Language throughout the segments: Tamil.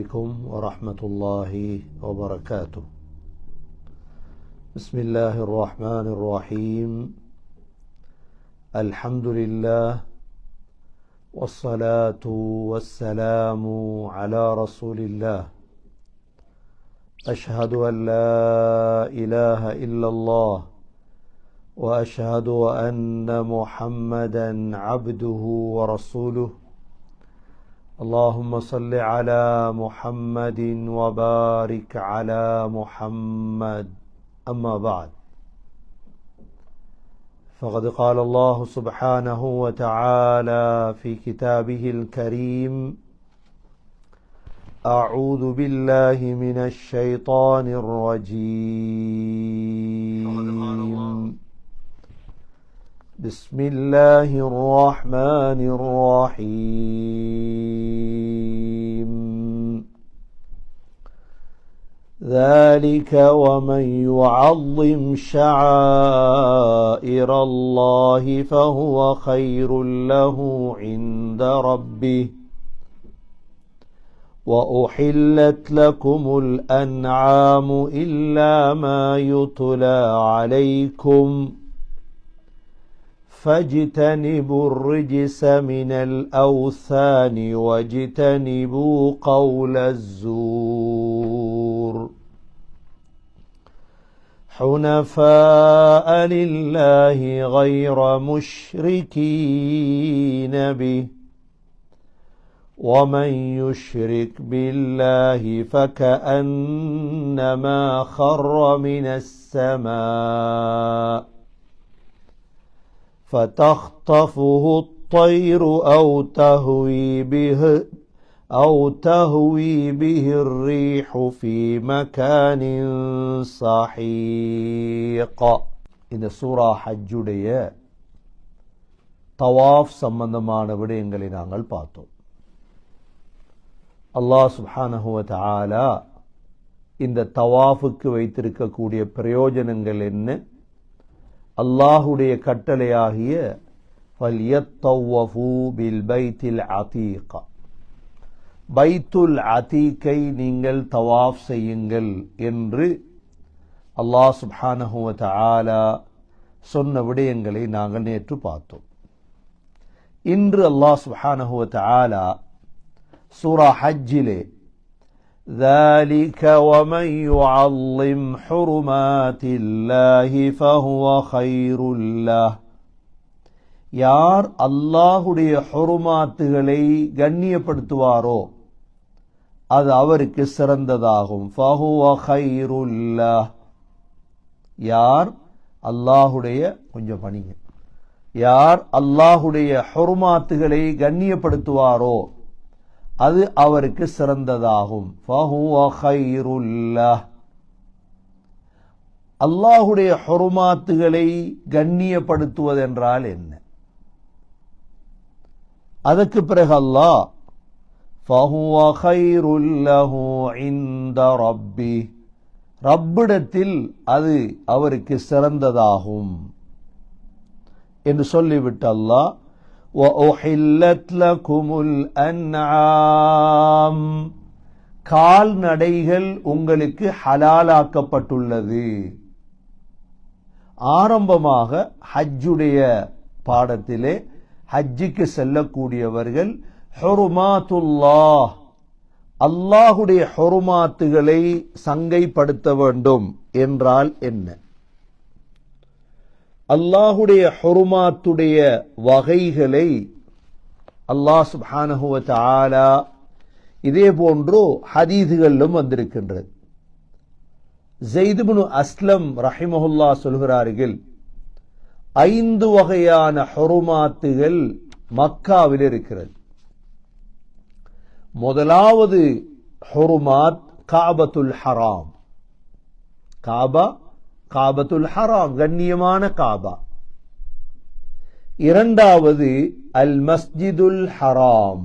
عليكم ورحمة الله وبركاته. بسم الله الرحمن الرحيم. الحمد لله والصلاة والسلام على رسول الله. أشهد أن لا إله إلا الله وأشهد أن محمدا عبده ورسوله. اللهم صل على محمد وبارك على محمد. أما بعد، فقد قال الله سبحانه وتعالى في كتابه الكريم: أعوذ بالله من الشيطان الرجيم. بسم الله الرحمن الرحيم. ذلك ومن يعظم شعائر الله فهو خير له عند ربه وأحلت لكم الأنعام إلا ما يتلى عليكم فاجتنبوا الرجس من الأوثان واجتنبوا قول الزور حنفاء لله غير مشركين به ومن يشرك بالله فكأنما خر من السماء فتخطفه الطير أو تهوي به الريح في مكان سحيق. இந்த சூரா ஹஜ்ஜுடைய தவாஃப் சம்பந்தமான விடயங்களை நாங்கள் பார்த்தோம். அல்லாஹ் சுப்ஹானஹு வ தஆலா இந்த தவாஃபுக்கு வைத்திருக்கக்கூடிய பிரயோஜனங்கள் என்ன, அல்லாஹுடைய கட்டளையாகிய ஃபல்யத்தவ்வஃபு பில் பைத்தில் அதீக, பைத்துல் அதீகை நீங்கள் தவாஃப் செய்யுங்கள் என்று அல்லாஹ் சுப்ஹானஹு வ தஆலா சொன்ன விடயங்களை நாங்கள் நேற்று பார்த்தோம். இன்று அல்லாஹ் சுப்ஹானஹு வ தஆலா சூரா ஹஜ்ஜிலே ذلك ومن يعظم حرمات الله فهو خير له, யார் அல்லாஹுடைய ஹுருமாத்துகளை கண்ணியப்படுத்துவாரோ அது அவருக்கு சிறந்ததாகும். ஃபஹுவ கைருல் லஹ், யார் அல்லாஹுடைய கொஞ்சம் பணிங்க யார் அல்லாஹுடைய ஹுருமாத்துகளை கண்ணியப்படுத்துவாரோ அது அவருக்கு சிறந்ததாகும். ஃபஹுவ கைருல் லஹ், அல்லாஹுடைய ஹுருமாத்துகளை கண்ணியப்படுத்துவதென்றால் என்ன? அதற்கு பிறகு அல்லாஹ் ஃபஹுவ கைருல் லஹு இன்த ரப்பி, ரப்பிடத்தில் அது அவருக்கு சிறந்ததாகும் என்று சொல்லிவிட்டு அல்லாஹ் وَأُحِلَّتْ لَكُمُ الْأَنْعَامُ, கால்நடைகள் உங்களுக்கு ஹலாலாக்கப்பட்டுள்ளது. ஆரம்பமாக ஹஜ்ஜுடைய பாடத்திலே ஹஜ்ஜுக்கு செல்லக்கூடியவர்கள் ஹுருமாத்துல்லாஹ், அல்லாஹுடைய ஹுருமாத்துகளை சங்கைப்படுத்த வேண்டும் என்றால் என்ன, அல்லாஹுடைய ஹுருமாத்துடைய வகைகளை அல்லாஹ் சுப்ஹானஹு வ தஆலா இதே போன்று ஹதீதுகளிலும் வந்திருக்கின்றது. ஸைத் இப்னு அஸ்லம் ரஹிமஹுல்லாஹ் சொல்கிறார்கள், 5 வகையான ஹுருமாத்துகள் மக்காவில் இருக்கிறது. முதலாவது ஹுருமாத் காபத்துல் ஹராம், காபத்துல் ஹராம் கண்ணியமான காபா. இரண்டாவது அல் மஸ்ஜிதுல் ஹராம்,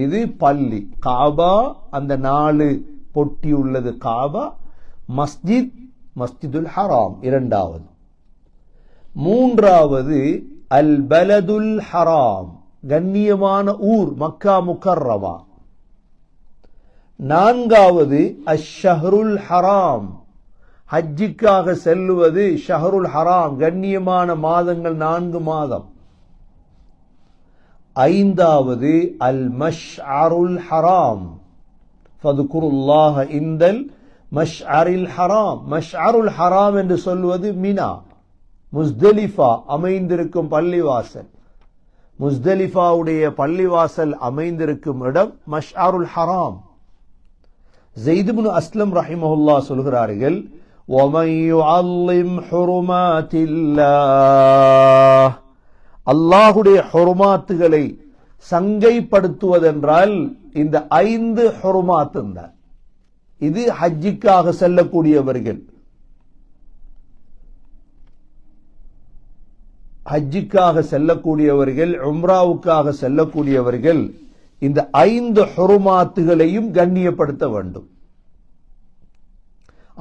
இது பள்ளி. காபா அந்த 4 பொட்டி உள்ளது காபா, மஸ்ஜிதுல் ஹராம் இரண்டாவது. மூன்றாவது அல் பலதுல் ஹராம், கண்ணியமான ஊர் மக்கா முக்கர்ரமா. நான்காவது அஷ்ஷஹ்ருல் ஹராம், ஹஜ்ஜிக்காக செல்லுவது ஷஹருல் ஹராம், கண்ணியமான மாதங்கள் 4 மாதம். ஐந்தாவது அல் மஷ்அருல் ஹராம், ஃபதுகுருல்லாஹ இந்தல் மஷ்அரில் ஹராம். மஷ்அருல் ஹராம் என்று சொல்வது மினா, முஸ்தலிஃபா அமைந்திருக்கும் பள்ளிவாசல். முஸ்தலிஃபாவுடைய பள்ளிவாசல் அமைந்திருக்கும் இடம் மஷ்அருல் ஹராம். ஸைத் இப்னு அஸ்லம் ரஹிமஹுல்லாஹ் சொல்கிறார்கள், وَمَنْ يُعَظِّمْ حُرُمَاتِ اللَّهِ, அல்லாஹுடைய ஹுருமாத்துகளை சங்கைப்படுத்துவதென்றால் இந்த 5 ஹுருமாத் தான். இது ஹஜ்ஜிக்காக செல்லக்கூடியவர்கள், ஹஜ்ஜிக்காக செல்லக்கூடியவர்கள், உம்ராவுக்காக செல்லக்கூடியவர்கள் இந்த 5 ஹுருமாத்துகளையும் கண்ணியப்படுத்த வேண்டும்.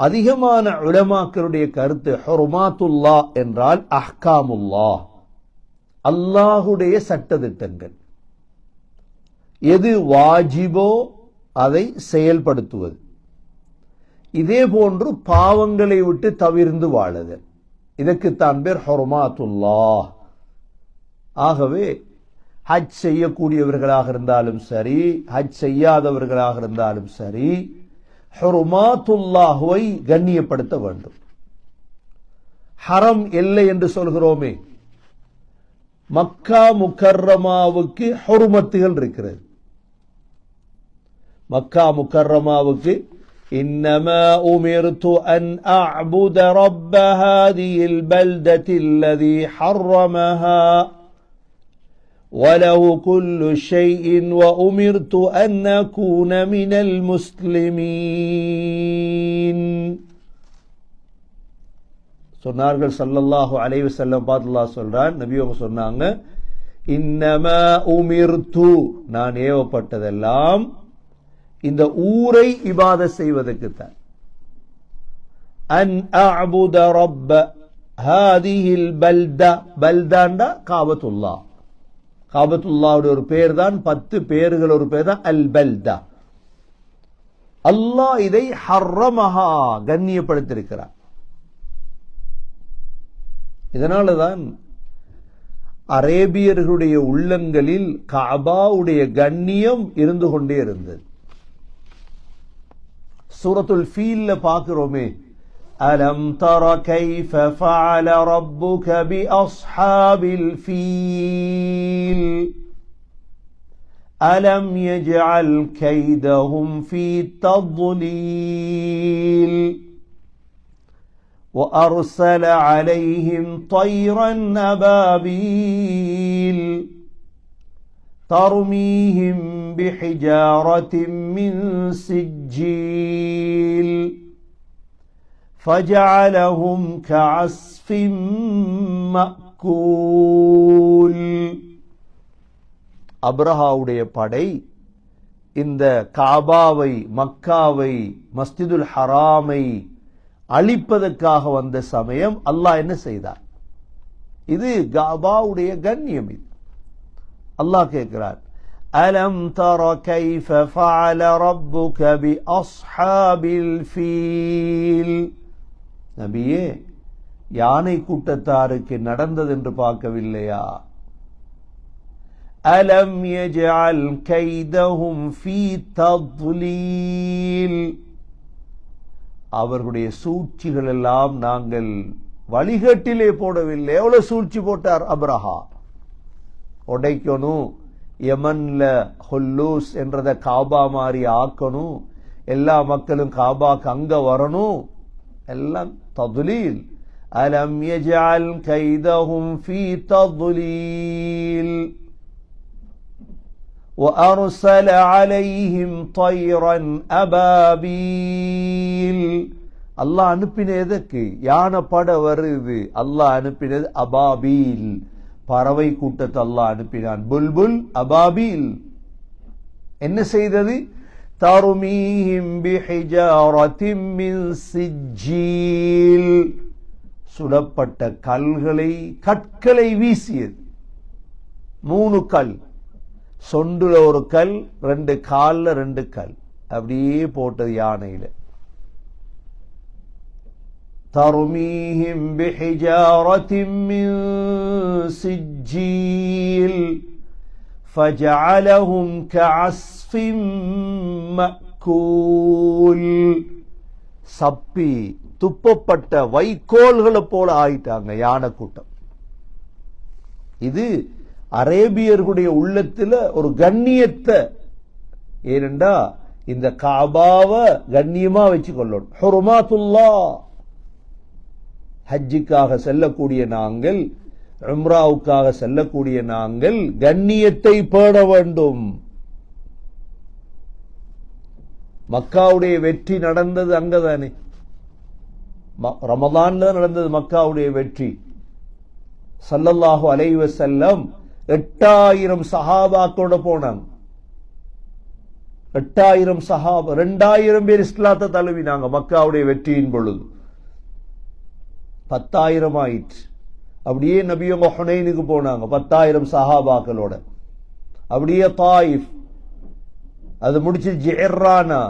அதிகமான உலமாக்களுடைய கருத்து ஹுருமாத்துல்லா என்றால் அஹ்காமுல்லாஹ், அல்லாஹுடைய சட்டதிட்டங்கள். எது வாஜிபோ அதை செயல்படுத்துவது. இதே போன்று பாவங்களை விட்டு தவிர்ந்து வாழுதல், இதற்குத்தான் பேர் ஹுருமாத்துல்லாஹ். ஆகவே ஹஜ் செய்யக்கூடியவர்களாக இருந்தாலும் சரி, ஹஜ் செய்யாதவர்களாக இருந்தாலும் சரி, ஹுருமாத்துல்லாஹுவை கண்ணியப்படுத்த வேண்டும். ஹரம் எல்லை என்று சொல்கிறோமே, மக்கா முக்கர்ரமாவுக்கு ஹுருமத்துகள் இருக்கிறது. மக்கா முக்கர்ரமாவுக்கு இன்னமா உமிர்து அன் அஅ்புத ரப்ப ஹாதிஹில் பல்தத்தில் லதி ஹர்ரமஹா وله كل شيء وأمرت أن أكون من المسلمين. சொன்னார்கள் ஸல்லல்லாஹு அலைஹி வஸல்லம், பார்த்து அல்லாஹ் சொல்றான், நபி அவங்க சொன்னாங்க, இன்னமா உமிர்து, நான் ஏவப்பட்டதெல்லாம் இந்த ஊரை இபாதத் செய்வதற்குத்தான். அன் அஅ்புத ரப்ப ஹாதிஹில் பல்தா, பல்தாண்டா காபத்துல்லாஹ். காபத்துல்லாவுடைய ஒரு பேர் தான், 10 பேர்கள் ஒரு பேர் தான் அல் பல்தா. அல்லாஹ் இதை ஹர்ரமஹா, கண்ணியப்படுத்தியிருக்கிறார். இதனாலதான் அரேபியர்களுடைய உள்ளங்களில் கஅபாவுடைய கண்ணியம் இருந்து கொண்டே இருந்தது. சூரத்துல் ஃபீல்ல பார்க்கிறோமே, அலம் தர கைஃப ஃபஅல ரப்புக பி அஸ்ஹாபில் ஃபீல் அலம் யஜ்அல் கைதஹும் ஃபீ தضلீல் وأرسل عليهم طيرا أبابيل ترميهم بحجارة من سجيل فجعلهم كعصف مأكول. அப்ரஹாவுடைய படை இந்த காபாவை, மக்காவை, மஸ்ஜிதுல் ஹராமை அழிப்பதற்காக வந்த சமயம் அல்லாஹ் என்ன செய்தார்? இது காபாவுடைய கண்ணியம். இது அல்லாஹ் கேட்கிறார், அலம் தர கைஃப ஃபஅல ரப்புக பி அஸ்ஹாபில் ஃபீல். நபியே, யானை கூட்டத்தாருக்கு நடந்தது என்று பார்க்கவில்லையா? அலம் யஜ்அல் கைதஹும் ஃபீ தضلீல், அவர்களுடைய சூழ்ச்சிகள் எல்லாம் நாங்கள் வழிகட்டிலே போடவில்லை. எவ்வளவு சூழ்ச்சி போட்டார் அப்ரஹா. உடைக்கணும், யமன்ல ஹுல்லூஸ் என்றத காபா மாதிரி ஆக்கணும், எல்லா மக்களும் காபாக்கு அங்க வரணும், எல்லாம் தضلீல். அலம் யஜ்அல் கைதஹும் ஃபீ தضلீல் وأرسل عليهم طيرا أبابيل. அல்லாஹ் அனுப்பினதுக்கு யானை பட வருது, அல்லாஹ் அனுப்பினது அபாபீல், பறவை கூட்டத்தை அல்லாஹ் அனுப்பினான். புல்புல் அபாபீல் என்ன செய்தது? தருமீஹிம் பிஹிஜாரத்தின் மின் சிஜ்ஜீல், சுடப்பட்ட கற்களை வீசியது. 3 கல், சொண்டுல ஒரு கல், 2 கால்ல 2 கல், அப்படியே போட்டது யானையில. தர்மீஹிம் பிஹிஜாரத்தின் மின் சிஜ்ஜீல் ஃபஜஅலஹும் கஅஸ்ஃபின் மஅக்கூல். சப்பி துப்பப்பட்ட வைக்கோல்களை போல ஆயிட்டாங்க யானை கூட்டம். இது அரேபியர்களுடைய உள்ளத்துல ஒரு கண்ணியத்தை, ஏனென்றா இந்த காபாவை கண்ணியமா வச்சு கொள்ளணும். ஹுருமாத்துல்லாஹ், ஹஜ்ஜுக்காக செல்லக்கூடிய நாங்கள், உம்ராவுக்காக செல்லக்கூடிய நாங்கள் கண்ணியத்தை பேண வேண்டும். மக்காவுடைய வெற்றி நடந்தது அங்கதானே, ரமதான்ல நடந்தது மக்காவுடைய வெற்றி. ஸல்லல்லாஹு அலைஹி வஸல்லம் 8000 சஹாபாக்களோட போனாங்க. 8000 சஹாபா, 2000 பேர் இஸ்லாத்தை தழுவினாங்க மக்காவுடைய வெற்றியின் பொழுது. 10,000 ஆயிற்று. அப்படியே நபியவங்க ஹுனைனுக்கு போனாங்க 10,000 சஹாபாக்களோட. அப்படியே தாயிஃப், அது முடிச்சு ஜிர்ரானா,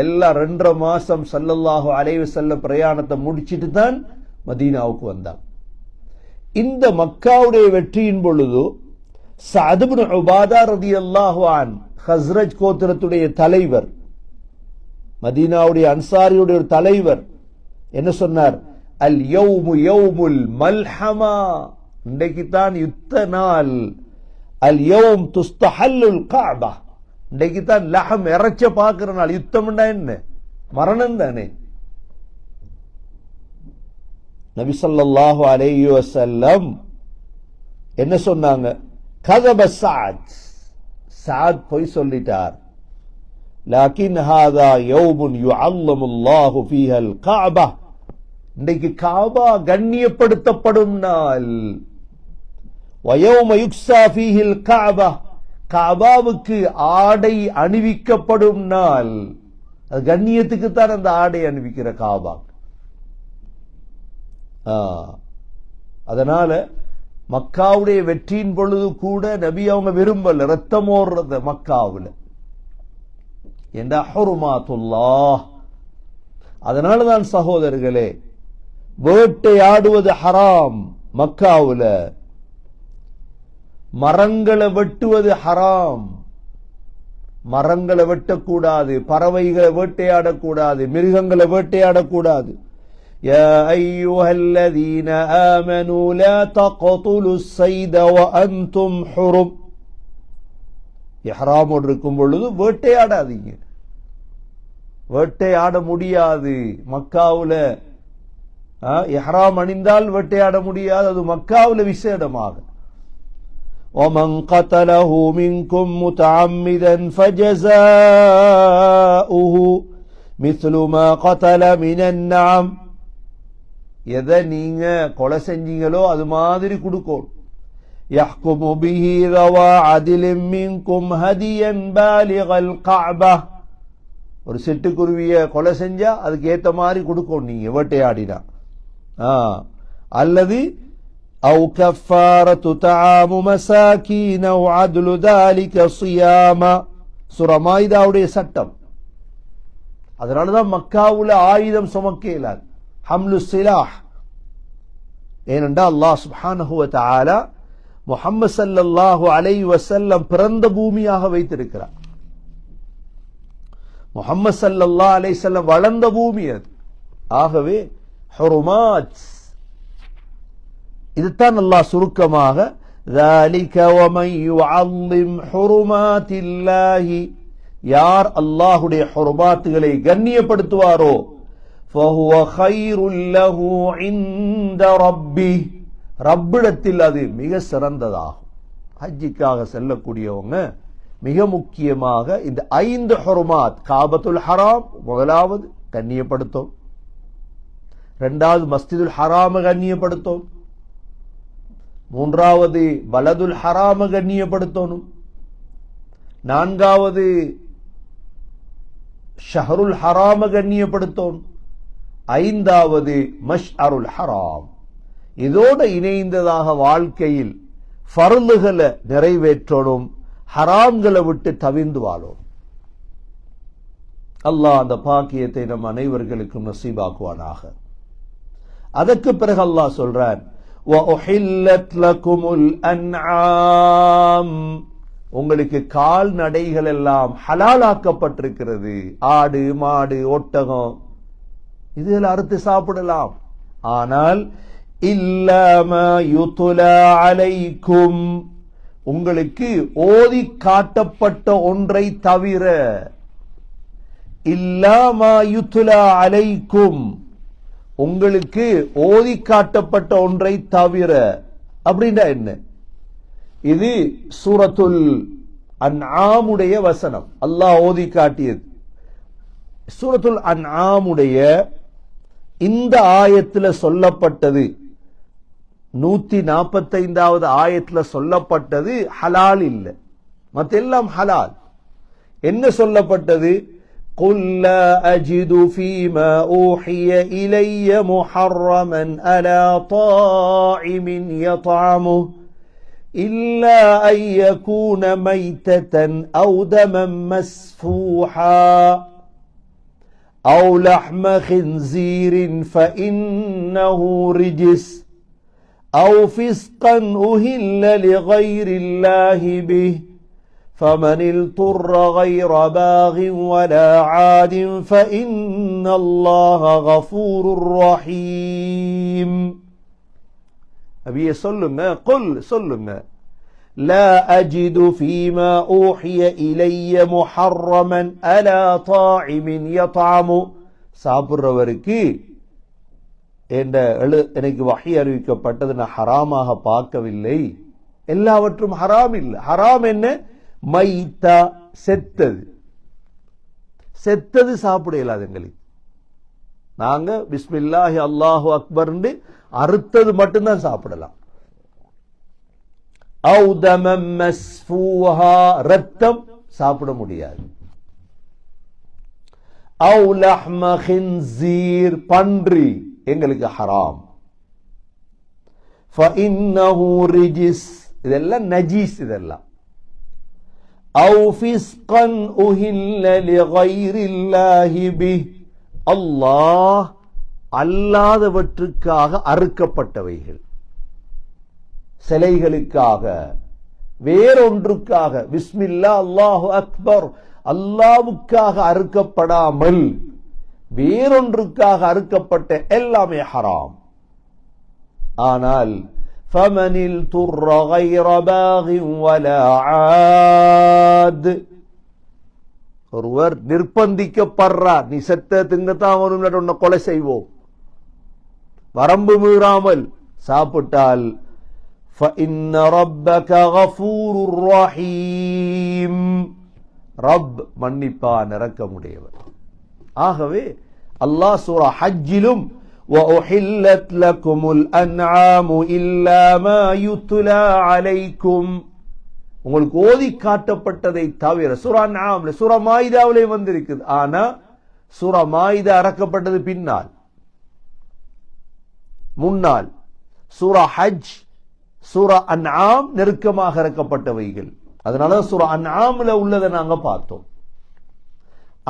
எல்லாம் 2.5 மாசம் ஸல்லல்லாஹு அலைஹி வஸல்லம் பிரயாணத்தை முடிச்சிட்டு தான் மதீனாவுக்கு வந்தாங்க. இந்த மக்காவுடைய வெற்றியின் பொழுது சஅத் இப்னு உபாதா ரலியல்லாஹு அன்ஹு, ஹஸ்ரஜ் கோத்திரத்துடைய தலைவர், மதீனாவுடைய அன்சாரியுடைய ஒரு தலைவர், என்ன சொன்னார்? அல் யௌமு யௌமுல் மல்ஹமா, இன்றைக்கு தான் யுத்த நாள். அல் யௌம் துஸ்தஹல்லுல் கஅபா, இன்றைக்கு தான் லஹம் இறைச்ச பார்க்கிற நாள். யுத்தம்னா என்ன? மரணம் தானே. நபி ஸல்லல்லாஹு அலைஹி வஸல்லம் என்ன சொன்னாங்க? கதப சஅத், சஅத் பொய் சொல்லிட்டார். லாக்கின் ஹாதா யௌமுன் யுஅல்லமுல்லாஹு ஃபீஹல் கஅபா, இன்றைக்கு காபா கண்ணியப்படுத்தப்படும் நாள். வயௌம யுக்ஸா ஃபீஹில் கஅபா, காபாவுக்கு ஆடை அணிவிக்கப்படும் நாள். அது கண்ணியத்துக்கு தான் அந்த ஆடை அணிவிக்கிற காபா. அதனால மக்காவுடைய வெற்றியின் பொழுது கூட நபி அவங்க விரும்பல ரத்தம் ஓடுறத மக்காவுல. என்ற ஹுருமாத்துல்லாஹ். அதனாலதான் சகோதரர்களே, வேட்டையாடுவது ஹராம் மக்காவுல, மரங்களை வெட்டுவது ஹராம். மரங்களை வெட்டக்கூடாது, பறவைகளை வேட்டையாடக்கூடாது, மிருகங்களை வேட்டையாடக்கூடாது. யா அய்யுஹல்லதீன ஆமனூ லா தக்துலுஸ் ஸைத வ அன்தும் ஹுரும். இஹ்ராமோடு இருக்கும் பொழுது வேட்டையாடாதீங்க. வேட்டையாட முடியாது மக்காவுல. இஹ்ராம் அணிந்தால் வேட்டையாட முடியாது, அது மக்காவுல விசேடமாக. ومن قتله منكم متعمدا فجزاؤه مثل ما قتل من النعم. எதை நீங்க கொலை செஞ்சீங்களோ அது மாதிரி கொடுக்கும். يحكم به ذوى عدل منكم هديا بالغ الكعبة. ஒரு சிட்டுக்குருவிய கொலை செஞ்சா அதுக்கு ஏத்த மாதிரி கொடுக்கும் நீங்க வேட்டையாடினா. அல்லது أو كفارة طعام مساكين أو عدل ذلك صياما. சூரா மாயிதாவுடைய சட்டம். அதனாலதான் மக்காவுல ஆயுதம் சுமக்க இயலாது, ஹம்லு சிலாஹ். ஏனென்றால் அல்லாஹ் சுப்ஹானஹு வ தஆலா முஹம்மது ஸல்லல்லாஹு அலைஹி வஸல்லம் பிறந்த பூமியாக வைத்திருக்கிறார். முஹம்மது ஸல்லல்லாஹு அலைஹி வஸல்லம் வளர்ந்த பூமி அது. ஆகவே ஹுருமாத், இதுதான் அல்லாஹ் சுருக்கமாக ذَلِكَ وَمَنْ يُعَظِّمْ حُرُمَاتِ اللَّهِ, யார் அல்லாஹ்வுடைய ஹுருமாத்துகளை கண்ணியப்படுத்துவாரோ فَهُوَ خَيْرٌ لَهُ عِنْدَ رَبِّهِ, ரப்பிடத்தில் அது மிக சிறந்ததாகும். ஹஜ்ஜுக்காக செல்லக்கூடியவங்க மிக முக்கியமாக இந்த 5 ஹுருமாத், காபத்துல் ஹராம் முதலாவது கண்ணியப்படுத்தும், 2வது மஸ்ஜிதுல் ஹராம கண்ணியப்படுத்தும், 3வது பலதுல் ஹராம கண்ணியப்படுத்தணும், 4வது ஷஹருல் ஹராம கண்ணியப்படுத்தணும், 5வது மஷ்அருல் ஹராம். இதோட இணைந்ததாக வாழ்க்கையில் ஃபர்லுகளை நிறைவேற்றணும், ஹராம்களை விட்டு தவிர்ந்து வாழும். அல்லாஹ் அந்த பாக்கியத்தை நம் அனைவர்களுக்கும் நசீபாக்குவானாக. அதற்கு பிறகு அல்லாஹ் சொல்றான், وَأُحِلَّتْ لَكُمُ الْأَنْعَامُ, உங்களுக்கு கால்நடைகள் எல்லாம் ஹலாலாக்கப்பட்டிருக்கிறது. ஆடு, மாடு, ஒட்டகம் இதில் அறுத்து சாப்பிடலாம். ஆனால் இல்லா மா யுத்லா அலைக்கும், உங்களுக்கு ஓதி காட்டப்பட்ட ஒன்றை தவிர. இல்லா மா யுத்லா அலைக்கும், உங்களுக்கு ஓதி காட்டப்பட்ட ஒன்றை தவிர அப்படின்னா என்ன? இது சூரத்துல் அன்ஆமுடைய வசனம், அல்லாஹ் ஓதி காட்டியது. சூரத்துல் அன்ஆமுடைய இந்த ஆயத்தில் சொல்லப்பட்டது, 145வது ஆயத்தில் சொல்லப்பட்டது ஹலால் இல்லை, மத்தெல்லாம் ஹலால். என்ன சொல்லப்பட்டது? قُلْ لَا أَجِدُ فِيمَا أُوحِيَ إِلَيَّ مُحَرَّمًا عَلَى طَاعِمٍ يَطْعَمُهُ إِلَّا أَن يَكُونَ مَيْتَةً أَوْ دَمًا مَسْفُوحًا أَوْ لَحْمَ خِنْزِيرٍ فَإِنَّهُ رِجْسٌ أَوْ فِسْقًا أُهِلَّ لِغَيْرِ اللَّهِ بِهِ فَمَنِ اضْطُرَّ غَيْرَ بَاغٍ وَلَا عَادٍ فَإِنَّ اللَّهَ غَفُورٌ رَحِيمٌ. நபியே சொல்லுங்க, குல் சொல்லுங்க, லா அஜிது ஃபீமா ஊஹிய இலைய முஹர்ரமன் அலா தாஇமின் யத்அமு, சாப்பிடுறவருக்கு எனக்கு வஹி அறிவிக்கப்பட்டது நான் ஹராமாக பார்க்கவில்லை. எல்லாவற்றும் ஹராம் இல்லை. ஹராம் என்ன? மைத்தா, செத்தது. செத்தது சாப்பிட இயலாது எங்களுக்கு. நாங்க பிஸ்மில்லாஹி அல்லாஹு அக்பர் அறுத்தது மட்டும்தான் சாப்பிடலாம். அவு தமம் மஸ்ஃபூஹா, ரத்தம் சாப்பிட முடியாது. அவு லஹ்ம ஹின்ஸீர், பன்றி எங்களுக்கு ஹராம். ஃபஇன்னஹு ரிஜிஸ், இதெல்லாம் நஜீஸ். இதெல்லாம் அவு ஃபிஸ்கன் உஹில்ல லிகைரில்லாஹி பிஹ், அல்லாஹ் அல்லாதவற்றுக்காக அறுக்கப்பட்டவைகள், சிலைகளுக்காக, வேறொன்றுக்காக, பிஸ்மில்லா அல்லாஹு அக்பர் அல்லாவுக்காக அறுக்கப்படாமல் வேறொன்றுக்காக அறுக்கப்பட்ட எல்லாமே ஹராம். ஆனால் فَمَنِ اضْطُرَّ غَيْرَ بَاغٍ وَلَا عَادٍ, ஒருவர் நிர்பந்திக்கப்படுறார், நீ செத்த திங்கத்தான் உன்னை கொலை செய்வோம், வரம்பு மீறாமல் சாப்பிட்டால் فَإِنَّ رَبَّكَ غَفُورٌ رَحِيمٌ, ரப் மன்னிப்பான், இரக்கமுடையவர். ஆகவே அல்லாஹ் சூரா ஹஜ்ஜிலும் وَأُحِلَّتْ لَكُمُ الْأَنْعَامُ إِلَّا مَا يُتْلَى عَلَيْكُمْ, உங்களுக்கு ஓதி காட்டப்பட்டதை தவிர. சூரா அன்ஆம்ல, சூரா மாயிதாவிலே வந்திருக்குது. ஆனா சூரா மாயிதா இறக்கப்பட்டது பின்னால், முன்னால். சூரா ஹஜ், சூரா அன்ஆம் நெருக்கமாக இறக்கப்பட்டவைகள். அதனால சூரா அன்ஆம்ல உள்ளதை நாங்க பார்த்தோம்.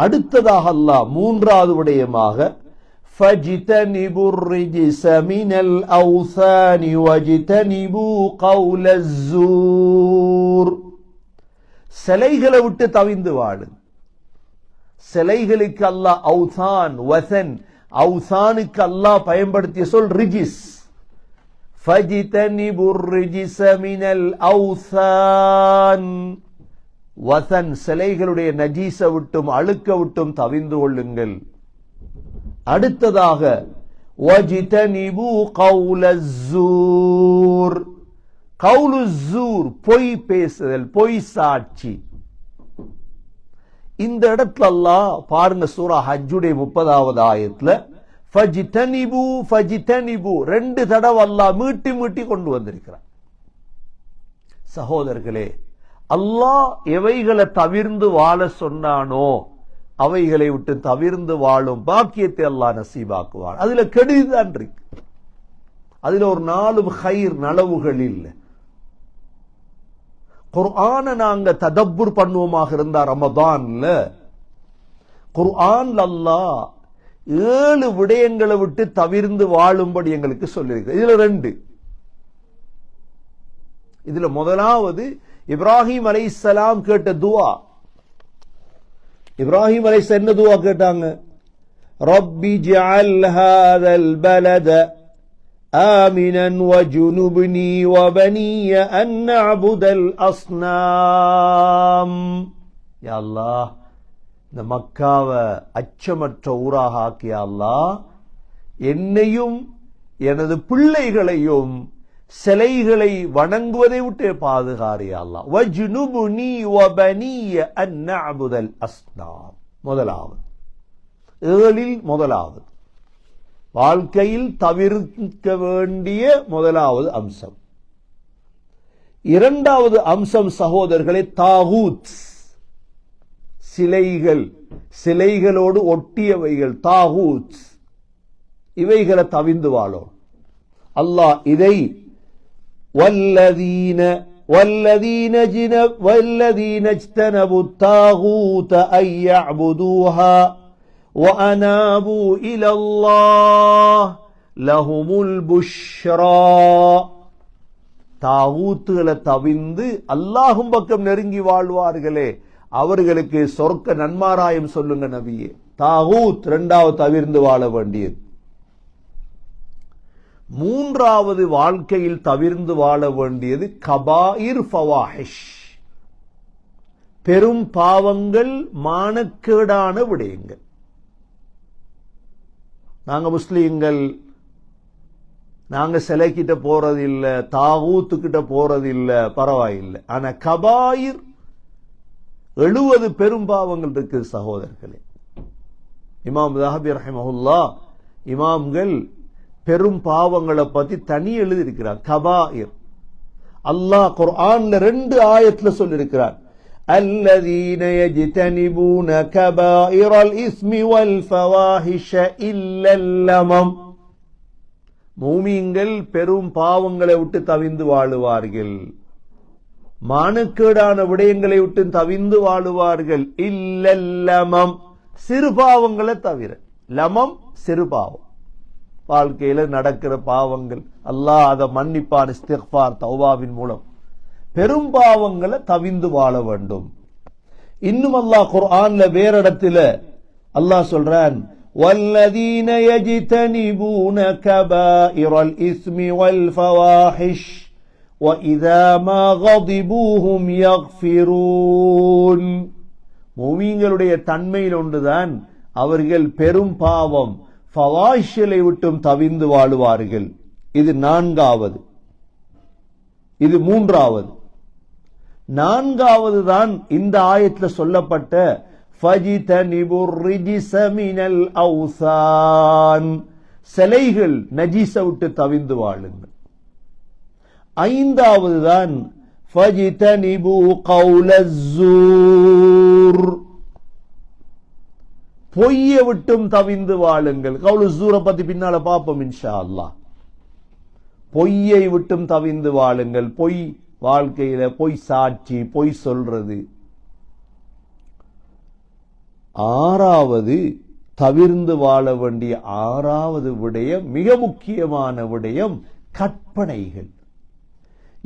அடுத்ததாக அல்லாஹ் மூன்றாவது விடயமாக فَاجْتَنِبُوا الرِّجْسَ مِنَ الْأَوْثَانِ وَاجْتَنِبُوا قَوْلَ الزُّورِ, சிலைகளை விட்டு தவிந்து வாழு. சிலைகளுக்கு அல்லாஹ் அவுதான், வசன், அவுசானுக்கு அல்லாஹ் பயன்படுத்திய சொல் ரிஜிஸ். فَاجْتَنِبُوا الرِّجْسَ مِنَ الْأَوْثَانِ, வசன் சிலைகளுடைய நஜீஸ விட்டும் அழுக்க விட்டும் தவிந்து கொள்ளுங்கள். அடுத்ததாக வஜ்தனிபு கௌல ஸூர், கௌலு ஸூர் பொய் பேசுதல், பொய் சாட்சி. இந்த இடத்துல அல்லாஹ் பாருங்க, சூரா ஹஜ்ஜுடைய 30வது ஆயத்துல ஃபஜ்தனிபு ஃபஜ்தனிபு 2 தடவை அல்லாஹ் மீட்டி மீட்டி கொண்டு வந்திருக்கிறார். சகோதரர்களே, அல்லாஹ் எவைகளை தவிர்ந்து வாழ சொன்னானோ அவைகளை விட்டு தவிர்ந்து வாழும் பாக்கியத்தை அல்லாஹ் நசீபாக்குவான். அதுல கெடுதிதான் இருக்கு. அதுல ஒரு 4 ஹைர் நலவுகள் இல்லை. குர்ஆனை நாங்க ததப்புர் பண்ணுவோமாக இருந்தா ரமதான்ல குர்ஆன்ல அல்லாஹ் 7 விடயங்களை விட்டு தவிர்ந்து வாழும்படி எங்களுக்கு சொல்லியிருக்கு. இதுல 2. இதுல முதலாவது இப்ராஹிம் அலைஹிஸ்ஸலாம் கேட்ட துஆ. இப்ராஹிம் அலைஹிஸ்ஸலாம் என்ன துஆ கேட்டாங்க? ரப்பி ஜஅல் ஹாதல் பலத ஆமினன் வஜுனுப்னி வபனிய அன் நஅபுதல் அஸ்னாம். யா அல்லாஹ், இந்த மக்காவை அச்சமற்ற ஊராக ஆக்கிய அல்லாஹ் என்னையும் எனது பிள்ளைகளையும் சிலைகளை வணங்குவதை விட்டு பாதுகாரியா அல்லாஹ். வஜ்னுப்னி வபனிய அன் நஅபுதல் அஸ்னாம். முதலாவது 7 முதலாவது வாழ்க்கையில் தவிர்க்க வேண்டிய முதலாவது அம்சம். இரண்டாவது அம்சம் சகோதரர்களே, தாகூத், சிலைகள், சிலைகளோடு ஒட்டியவைகள், தாகூத், இவைகளை தவிர்ந்து வாழும். அல்லாஹ் இதை والذين اجتنبوا الطاغوت أن يعبدوها وأنابوا إلى الله لهم البشرى. தாகூத்துகளை தவிர்ந்து அல்லாஹ்வின் பக்கம் நெருங்கி வாழ்வார்களே அவர்களுக்கு சொர்க்க நன்மாராயம் சொல்லுங்க நபியே. தாகூத் இரண்டாவது தவிர்ந்து வாழ வேண்டியது. மூன்றாவது வாழ்க்கையில் தவிர்ந்து வாழ வேண்டியது கபாயிர் ஃபவாஹிஷ், பெரும் பாவங்கள், மானக்கேடான விடயங்கள். நாங்க முஸ்லீம்கள், நாங்க சிலைக்கிட்ட போறது இல்ல, தாகூத்துக்கிட்ட போறது இல்ல, பரவாயில்லை. ஆனா கபாயிர் 70 பெரும் பாவங்கள் இருக்கு சகோதரர்களே. இமாம் ஸஹபி ரஹிமஹுல்லாஹ் இமாம்கள் பெரும் பாவங்களை பத்தி தனி எழுதி இருக்கிறார். கபாயிர் அல்லாஹ் குர்ஆன்ல 2 ஆயத்துல சொல்லியிருக்கிறார். الذين يجتنبون كبائر الإثم والفواحش إلا اللمم. மூமின்கள் பெரும் பாவங்களை விட்டு தவிர்ந்து வாழுவார்கள், மானக்கேடான விடயங்களை விட்டு தவிர்ந்து வாழுவார்கள். இல்லல் லமம், சிறு பாவங்களை தவிர. லமம் சிறு பாவம், வாழ்க்கையில நடக்கிற பாவங்கள். அல்லாஹ் அதை மன்னிப்பான் இஸ்திக்ஃபார் தௌபாவின் மூலம். பெரும் பாவங்களை தவிர்ந்து வாழ வேண்டும். இன்னும் அல்லாஹ் குர்ஆன்ல வேற இடத்துல அல்லாஹ் சொல்றான், والذين يجتنبون كبائر الإثم والفواحش وإذا ما غضبوا هم يغفرون. மூமின்களுடைய தன்மையில் ஒன்றுதான் அவர்கள் பெரும் பாவம் ஃபவாஹிஷை விட்டும் தவிர்ந்து வாழுவார்கள். இது 4வது. இது 3வது. 4வது தான் இந்த ஆயத்துல சொல்லப்பட்ட ஃபஜ்தனிபுர் ரிஜ்ஸ மினல் அவ்சான், சிலைகள் நஜீஸ விட்டு தவிர்ந்து வாழுங்கள். 5வது தான் ஃபஜ்தனிபு கௌலஸ்ஸூர், பொய்யை விட்டும் தவிர்ந்து வாழுங்கள். கௌலஸ்ஸூரை பத்தி பின்னால பார்ப்போம் இன்ஷா அல்லாஹ். பொய்யை விட்டும் தவிர்ந்து வாழுங்கள். பொய் வாழ்க்கையில பொய் சாட்சி, பொய் சொல்றது. 6வது தவிர்ந்து வாழ வேண்டிய 6வது விடயம், மிக முக்கியமான விடயம், கற்பனைகள்.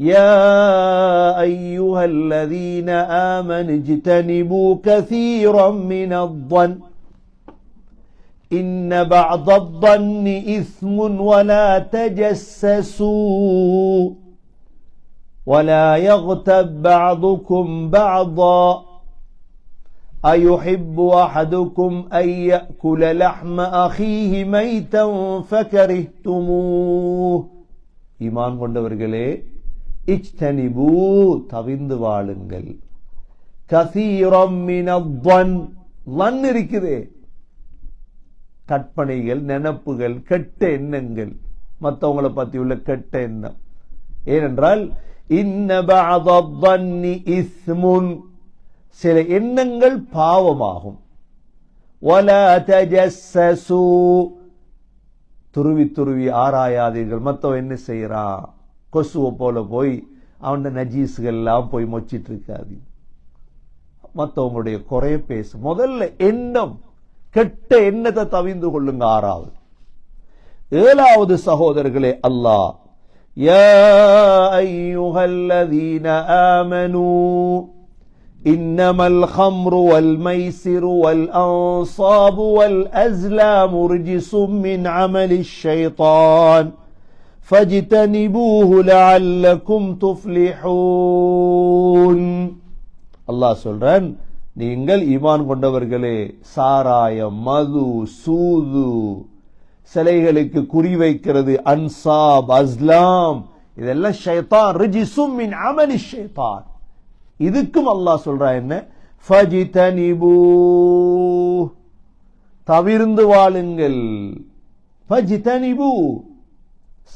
யா அய்யுஹல்லதீன ஆமனு இஜ்தனிபு கஸீரம் மினல்-ظن إن بعض الظن إثم ولا تجسسوا ولا يغتب بعضكم بعضا أيحب أحدكم أن يأكل لحم أخيه ميتا فكرهتموه. ஈமான் கொண்டவர்களே, இஜ்தனிபு தவிர்ந்து வாழுங்கள். கஸீரம் மினல்-ظن, லன் இருக்குதே, கற்பனைகள், நினைப்புகள், கெட்ட எண்ணங்கள், மற்றவங்களை பத்தி உள்ள கெட்ட எண்ணம். ஏனென்றால் இன்ன பஅத-ظன்னி இஸ்முன், சில எண்ணங்கள் பாவமாகும். வலா தஜஸ்ஸசு, துருவி துருவி ஆராயாதீர்கள். மற்றவன் என்ன செய்யறான், கொசுவை போல போய் அவன் நஜீஸ்கள் எல்லாம் போய் மொச்சிட்டு இருக்காது. மற்றவங்களுடைய குறைய பேசு. முதல்ல எண்ணம், கெட்ட எண்ணத்தை தவிந்து கொள்ளுங்க. 6வது. 7வது சகோதரர்களே, அல்லாஹ் யா அய்யுஹல்லதீன ஆமனூ இன்னமல் ஹம்ரு வல் மைசிரு வல் அன்சாபு வல் அஸ்லாமு ரிஜ்சும் மின் அமலிஷ் ஷைத்தான் ஃபஜ்தனிபூஹு லஅல்லகும் துஃப்லிஹூன். அல்லாஹ் சொல்றான், நீங்கள் ஈமான் கொண்டவர்களே, சாராயம், மது, சூது, சிலைகளுக்கு குறிவைக்கிறது, அன்சாப், அஸ்லாம், இதெல்லாம் ஷைத்தான். ரிஜ்சும் மின் அமலிஷ் ஷைத்தான். இதுக்கும் அல்லாஹ் சொல்றான் என்ன, ஃபஜ்தனிபூ, தவிர்ந்து வாழுங்கள். ஃபஜ்தனிபூ.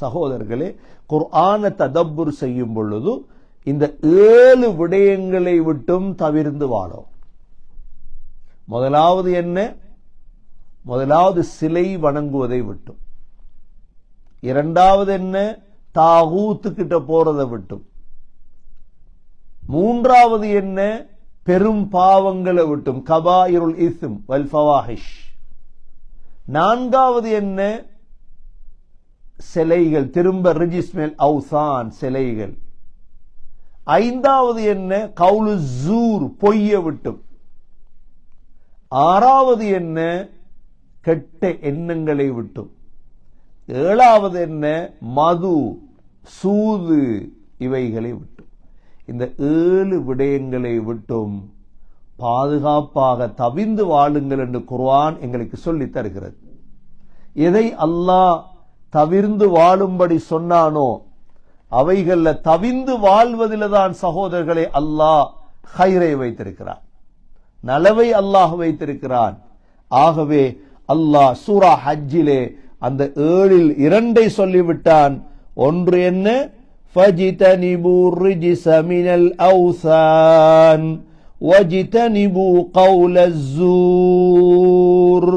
சகோதரர்களே, குர்ஆனை ததப்புர் செய்யும் பொழுது இந்த 7 விடயங்களை விட்டும் தவிர்ந்து வாழும். முதலாவது என்ன, முதலாவது சிலை வணங்குவதை விட்டும். 2வது என்ன, தாகூத்து கிட்ட போறதை விட்டும். 3வது என்ன, பெரும் பாவங்களை விட்டும், கபாயிருல் இஸ்ம் வல் ஃபவாஹிஷ். 4வது என்ன, சிலைகள், திரும்ப ரிஜிஸ்மெல் அவுசான், சிலைகள். 5வது என்ன, கவுலு ஜூர், பொய்ய விட்டும். 6வது என்ன, கெட்ட எண்ணங்களை விட்டும். 7வது என்ன, மது, சூது, இவைகளை விட்டும். இந்த 7 விடயங்களை விட்டும் பாதுகாப்பாக தவிந்து வாழுங்கள் என்று குர்ஆன் எங்களுக்கு சொல்லித் தருகிறது. எதை அல்லாஹ் தவிர்ந்து வாழும்படி சொன்னானோ அவைகள்ல தவிந்து வாழ்வதில் தான் சகோதரர்களை அல்லாஹ் ஹைரை வைத்திருக்கிறான், நலவை அல்லாஹ் வைத்திருக்கிறான். ஆகவே அல்லாஹ் சூரா ஹஜ்ஜிலே அந்த 7ல் 2ஐ சொல்லிவிட்டான். ஒன்று என்ன, ஃபஜ்தனிபூ ரிஜ்ஸ மினல் அவ்சான் வஜ்தனிபூ கௌலஸ் ஸூர்.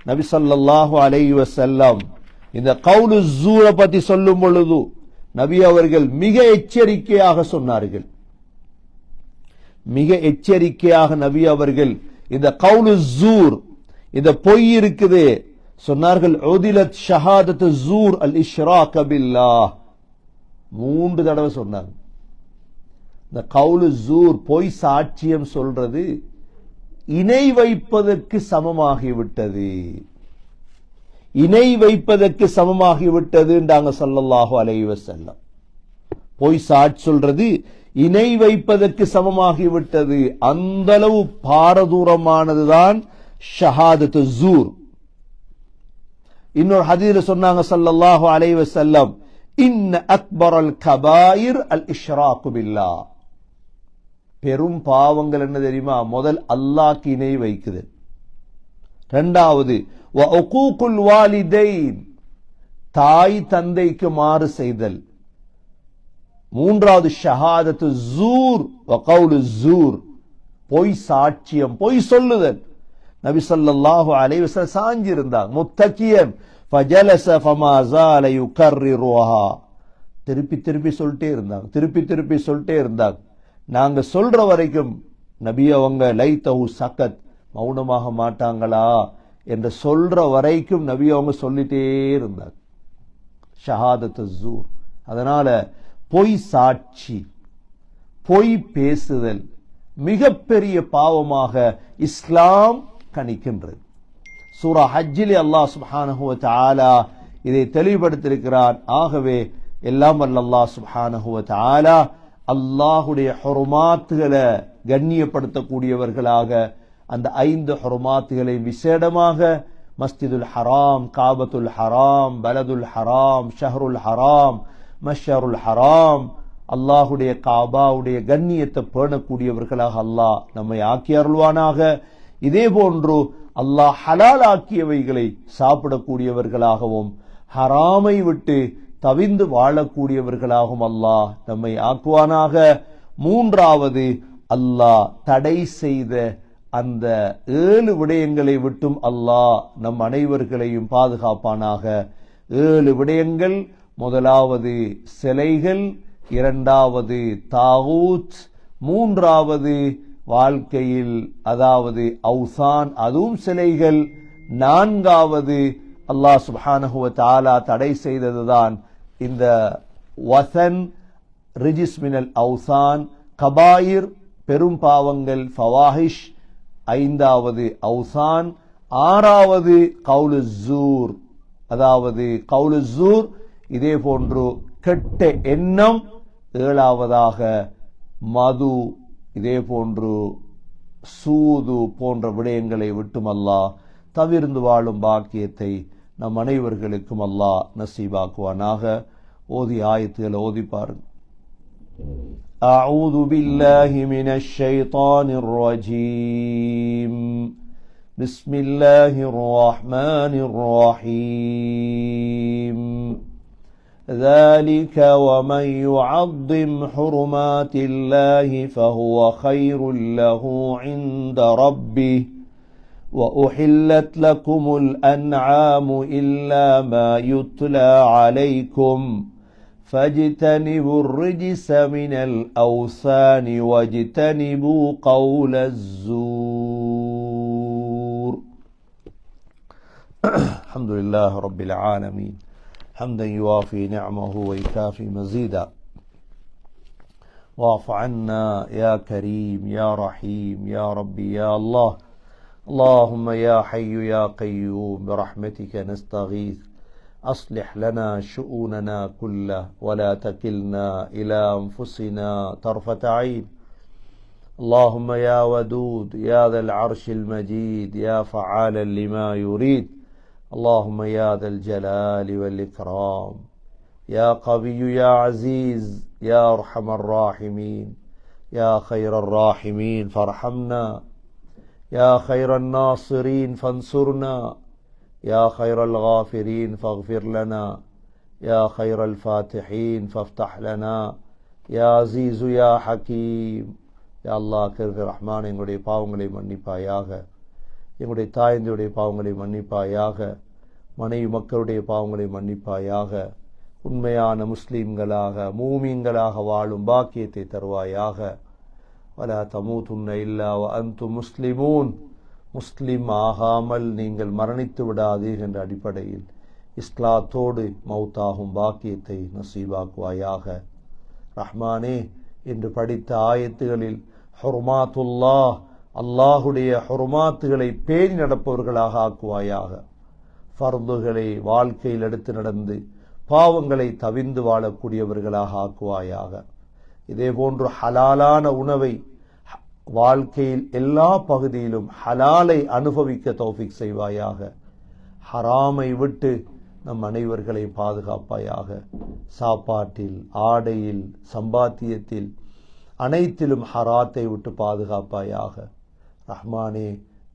நபி ஸல்லல்லாஹு அலைஹி வஸல்லம் இந்த கவுலு ஸூர பத்தி சொல்லும் பொழுது நபி அவர்கள் மிக எச்சரிக்கையாக சொன்னார்கள். மிக எச்சரிக்கையாக நபி அவர்கள் இந்த கவுலு ஸூர், இந்த பொய் இருக்குது சொன்னார்கள். உதிலத் ஷஹாதத்து ஸூர் அல் இஷ்ராக பில்லாஹ். 3 தடவை சொன்னாங்க. இந்த கவுலு ஸூர், பொய் சாட்சியம் சொல்றது இணை வைப்பதற்கு சமமாகிவிட்டது. இணை வைப்பதற்கு சமமாகிவிட்டது என்றாங்க ஸல்லல்லாஹு அலைஹி வஸல்லம். பொய் சாட்சி சொல்றது இணை வைப்பதற்கு சமமாகிவிட்டது. அந்த அளவு பாரதூரமானதுதான் ஷஹாதத்து ஸூர். இன்னொரு ஹதீஸ்ல சொன்னாங்க ஸல்லல்லாஹு அலைஹி வஸல்லம், இன்ன அக்பரல் கபாயிர் அல் இஷ்ராக்கு பில்லாஹ். பெரும் பாவங்கள் என்ன தெரியுமா, முதல் அல்லாஹ்க்கு இணை வைக்குது. 2வது வ உகூகுல் வாலிதைன், தாய் தந்தைக்கு மாறு செய்தல். 3வது ஷஹாதத்து ஸூர் வ கவுலு ஸூர், பொய் சாட்சியம், பொய் சொல்லுதல். நபி ஸல்லல்லாஹு அலைஹி வஸல்லம் சாஞ்சிருந்தாங்க, முத்தகியன். ஃபஜலஸ ஃபமா ஸால யுகர்ரிருஹா, திருப்பி திருப்பி சொல்லிட்டே இருந்தாங்க, திருப்பி திருப்பி சொல்லிட்டே இருந்தாங்க. நாங்க சொல்ற வரைக்கும் நபி அவங்க லைத்தஹு சகத், மௌனமாக மாட்டாங்களா என்று சொல்ற வரைக்கும் நபி அவங்க சொல்லிட்டே இருந்தாங்க. ஷஹாதத்து ஸூர். அதனால பொய் சாட்சி, பொய் பேசுதல் மிகப்பெரிய பாவமாக இஸ்லாம் கணிக்கின்றது. சூரா ஹஜ்ஜிலே அல்லாஹ் சுப்ஹானஹு வ தஆலா இதை தெளிவுபடுத்தியிருக்கிறான். ஆகவே எல்லாம் வல்ல அல்லாஹ் சுப்ஹானஹு வ தஆலா அல்லாஹுடைய ஹுருமாத்துகளை கண்ணியப்படுத்தக்கூடியவர்களாக அந்த 5 ஹுருமாத்துகளை விசேடமாக மஸ்ஜிதுல் ஹராம், காபத்துல் ஹராம், பலதுல் ஹராம், ஷஹருல் ஹராம், மஷ்ஷருல் ஹராம், அல்லாஹுடைய காபாவுடைய கண்ணியத்தை பேணக்கூடியவர்களாக அல்லாஹ் நம்மை ஆக்கி அருள்வானாக. இதே போன்று அல்லாஹ் ஹலால் ஆக்கியவைகளை சாப்பிடக்கூடியவர்களாகவும் ஹராமை விட்டு தவிந்து வாழக்கூடியவர்களாகவும் அல்லாஹ் நம்மை ஆக்குவானாக. 3வது, அல்லாஹ் தடை செய்த அந்த 7 விடயங்களை விட்டும் அல்லாஹ் நம் அனைவர்களையும் பாதுகாப்பானாக. 7 விடயங்கள்: முதலாவது சிலைகள், இரண்டாவது தாகூத், மூன்றாவது வாழ்க்கையில் அதாவது அவுசான், அதுவும் சிலைகள், நான்காவது அல்லாஹ் சுப்ஹானஹு வ தஆலா தடை செய்ததுதான் இந்த வசன், ரிஜிஸ் மினல் அவுசான், கபாயிர் பெரும் பாவங்கள், ஃபவாஹிஷ், ஐந்தாவது அவுசான், ஆறாவது கவுலு ஜூர் அதாவது கவுலு ஜூர், இதே போன்று கெட்ட எண்ணம், ஏழாவதாக மது, இதே போன்று சூது போன்ற விடயங்களை விட்டும் அல்லாஹ் தவிர்ந்து வாழும் பாக்கியத்தை நம் அனைவர்களுக்கும் அல்லாஹ் நசீபாக்குவானாக. ஓதி ஆயத்துகளை ஓதி பாருங்க. أعوذ بالله من الشيطان الرجيم. بسم الله الرحمن الرحيم. ذلك ومن يعظم حرمات الله فهو خير له عند ربه وأحلت لكم الأنعام إلا ما يتلى عليكم فاجتنبوا الرجس من الأوثان واجتنبوا قول الزور. الحمد لله رب العالمين حمدا يوافي نعمه ويكافي مزيدا. واعف عنا يا كريم يا رحيم يا ربي يا الله. اللهم يا حي يا قيوم برحمتك نستغيث أصلح لنا شؤوننا كله ولا تكلنا إلى أنفسنا طرفة عين. اللهم يا ودود يا ذا العرش المجيد يا فعالا لما يريد. اللهم يا ذا الجلال والإكرام يا قوي يا عزيز يا أرحم الراحمين يا خير الراحمين فارحمنا يا خير الناصرين فانصرنا يا خير الغافرين فاغفر لنا يا خير الفاتحين فافتح لنا يا عزيز يا حكيم. يا الله கிருபை ரஹ்மான், எங்களுடைய பாவங்களை மன்னிப்பாயாக, எங்களுடைய தாயந்தியுடைய பாவங்களை மன்னிப்பாயாக, மனைவி மக்களுடைய பாவங்களை மன்னிப்பாயாக, உண்மையான முஸ்லீம்களாக மூமீன்களாக வாழும் பாக்கியத்தை தருவாயாக. வலா தமூதுன்ன இல்லா வ அன்தும் முஸ்லிமூன், முஸ்லிம் ஆகாமல் நீங்கள் மரணித்து விடாதீர் என்ற அடிப்படையில் இஸ்லாத்தோடு மௌத்தாகும் பாக்கியத்தை நசீபாக்குவாயாக. ரஹ்மானே, இன்று படித்த ஆயத்துகளில் ஹுர்மாத்துல்லாஹ், அல்லாஹுடைய ஹுர்மாத்துகளை பேணி நடப்பவர்களாக ஆக்குவாயாக. ஃபர்துகளை வாழ்க்கையில் எடுத்து நடந்து பாவங்களை தவிர்ந்து வாழக்கூடியவர்களாக ஆக்குவாயாக. இதே போன்று ஹலாலான உணவை வாழ்க்கையில் எல்லா பகுதியிலும் ஹலாலை அனுபவிக்க தௌஃபீக் செய்வாயாக. ஹராமை விட்டு நம் அனைவர்களை பாதுகாப்பாயாக. சாப்பாட்டில், ஆடையில், சம்பாத்தியத்தில் அனைத்திலும் ஹராத்தை விட்டு பாதுகாப்பாயாக. ரஹ்மானே,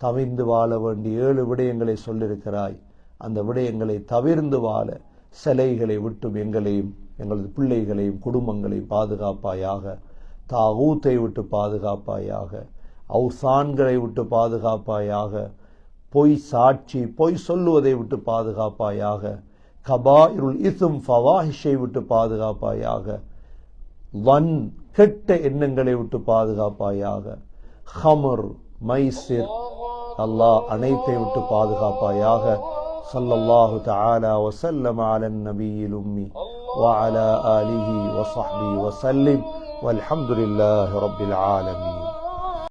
தவிர்ந்து வாழ வேண்டிய 7 விடயங்களை சொல்லியிருக்கிறாய். அந்த விடயங்களை தவிர்ந்து வாழ சிலைகளை விட்டும் எங்களையும் எங்களது பிள்ளைகளையும் குடும்பங்களையும் பாதுகாப்பாயாக. தாகூத்தை விட்டு பாதுகாப்பாயாக. அவுசான்களை விட்டு பாதுகாப்பாயாக. பொய் சாட்சி, பொய் சொல்லுவதை விட்டு பாதுகாப்பாயாக. கபாயிருல் இஸ்ம், ஃபவாஹிஷை விட்டு பாதுகாப்பாயாக. வன், கெட்ட எண்ணங்களை விட்டு பாதுகாப்பாயாக. ஹமர், மைசிர், அல்லாஹ் அனைத்தை விட்டு பாதுகாப்பாயாக. ஸல்லல்லாஹு தஆலா வஸல்லம் அலன் நபியில் உம்மி وعلى آله وصحبه وسلم والحمد لله رب العالمين.